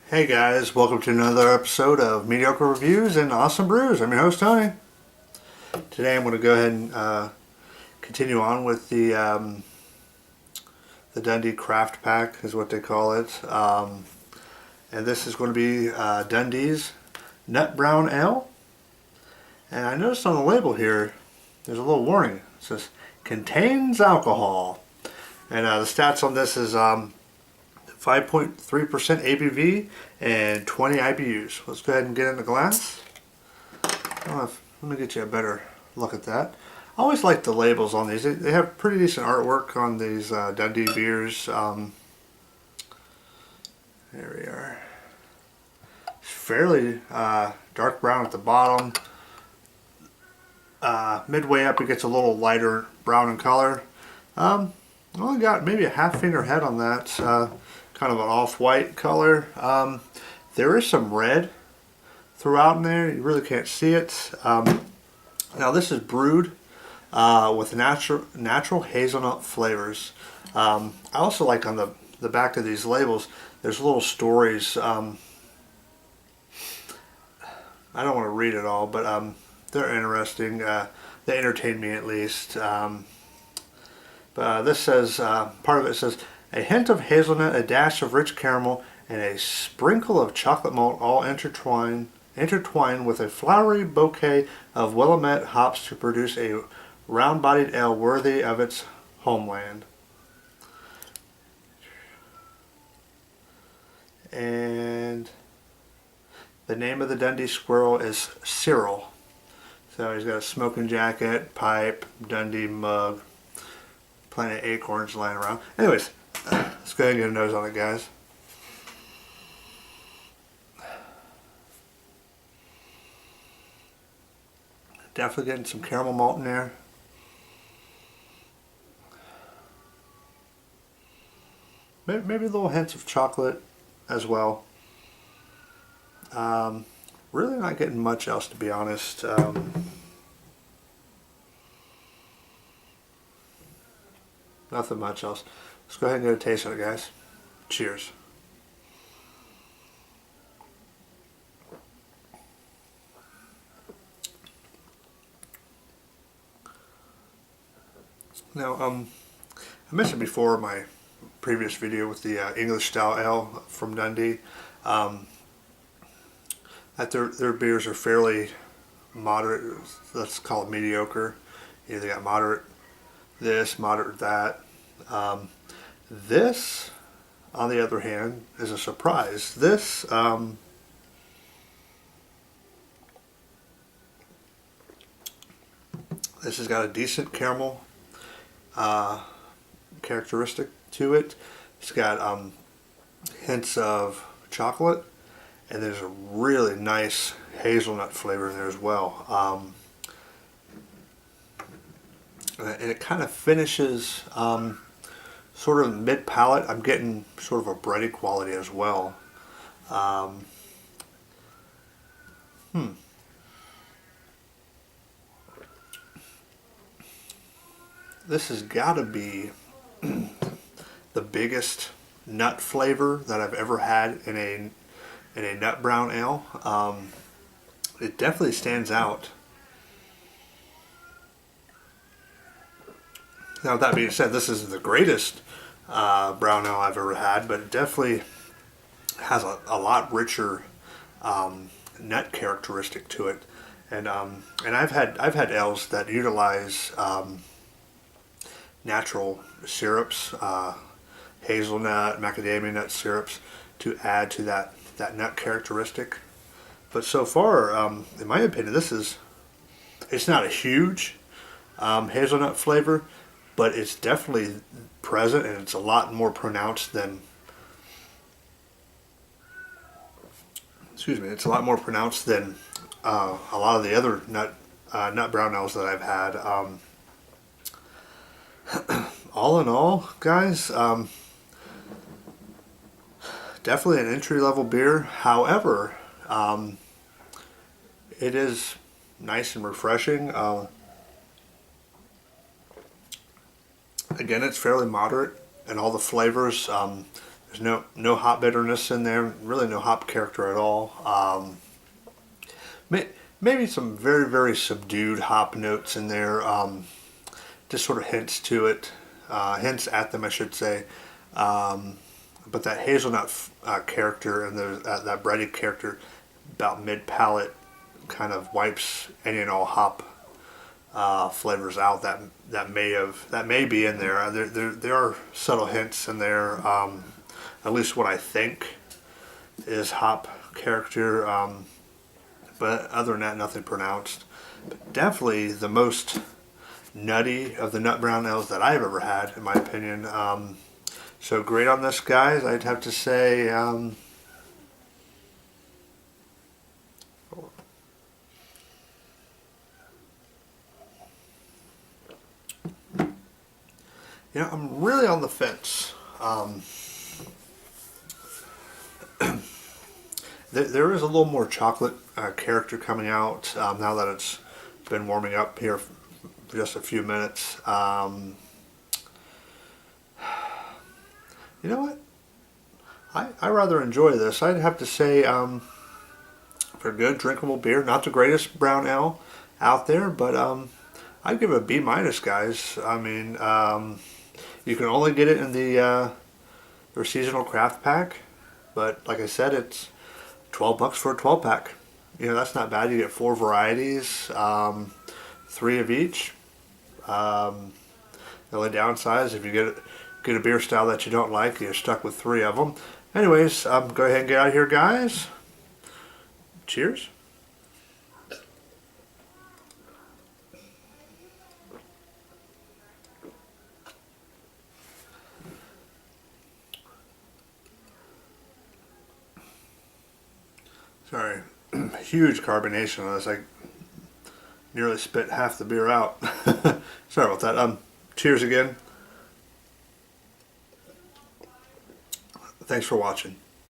Hey guys, welcome to another episode of Mediocre Reviews and Awesome Brews. I'm your host Tony. Today I'm going to go ahead and continue on with the Dundee Craft Pack is what they call it. And this is going to be Dundee's Nut Brown Ale. And I noticed on the label here, there's a little warning. It says, contains alcohol. And the stats on this is 5.3% ABV and 20 IBUs. Let's go ahead and get in the glass. Let me get you a better look at that. I always like the labels on these. They have pretty decent artwork on these Dundee beers. There we are. It's fairly dark brown at the bottom. Midway up it gets a little lighter brown in color. I only got maybe a half finger head on that. Kind of an off-white color. There is some red throughout in there. You really can't see it. Now this is brewed with natural hazelnut flavors. I also like on the back of these labels, there's little stories. I don't want to read it all, but they're interesting. They entertain me at least. But this says, part of it says, a hint of hazelnut, a dash of rich caramel, and a sprinkle of chocolate malt all intertwined with a flowery bouquet of Willamette hops to produce a round-bodied ale worthy of its homeland. And the name of the Dundee squirrel is Cyril. So he's got a smoking jacket, pipe, Dundee mug, plenty of acorns lying around. Anyways, let's go ahead and get a nose on it, guys. Definitely getting some caramel malt in there. Maybe little hints of chocolate as well. Really not getting much else, to be honest. Nothing much else. Let's go ahead and get a taste of it, guys. Cheers. Now, I mentioned before in my previous video with the English style ale from Dundee that their beers are fairly moderate. Let's call it mediocre. They got moderate this, moderate that. This, on the other hand, is a surprise. This has got a decent caramel characteristic to it. It's got hints of chocolate, and there's a really nice hazelnut flavor in there as well. And it kind of finishes sort of mid-palate. I'm getting sort of a bready quality as well. This has got to be the biggest nut flavor that I've ever had in a nut brown ale. It definitely stands out. Now, that being said, this isn't the greatest brown ale I've ever had, but it definitely has a lot richer nut characteristic to it. And I've had ales that utilize natural syrups, hazelnut, macadamia nut syrups, to add to that nut characteristic. But so far, in my opinion, it's not a huge hazelnut flavor, but it's definitely present, and it's a lot more pronounced than, it's a lot more pronounced than a lot of the other nut brown ales that I've had. All in all, guys, definitely an entry-level beer. However, it is nice and refreshing. Again, it's fairly moderate, and all the flavors. There's no hop bitterness in there, really no hop character at all. Maybe some very subdued hop notes in there, just sort of hints to it, hints at them, I should say. But that hazelnut character and that bready character about mid palate kind of wipes any and all hop flavors out that may be in there. There are subtle hints in there. At least what I think is hop character. But other than that, nothing pronounced. But definitely the most nutty of the nut brown ales that I've ever had, in my opinion. So great on this, guys. I'd have to say. I'm really on the fence. There is a little more chocolate character coming out now that it's been warming up here for just a few minutes. You know what? I rather enjoy this. I'd have to say for good drinkable beer, not the greatest brown ale out there, but I'd give it a B minus, guys. I mean, you can only get it in their seasonal craft pack, but like I said, it's $12 for a 12 pack. That's not bad. You get 4 varieties, 3 of each. The only downside is if you get a beer style that you don't like, you're stuck with 3 of them. Anyways, go ahead and get out of here, guys. Cheers. Sorry, huge carbonation on this. I nearly spit half the beer out. Sorry about that. Cheers again. Thanks for watching.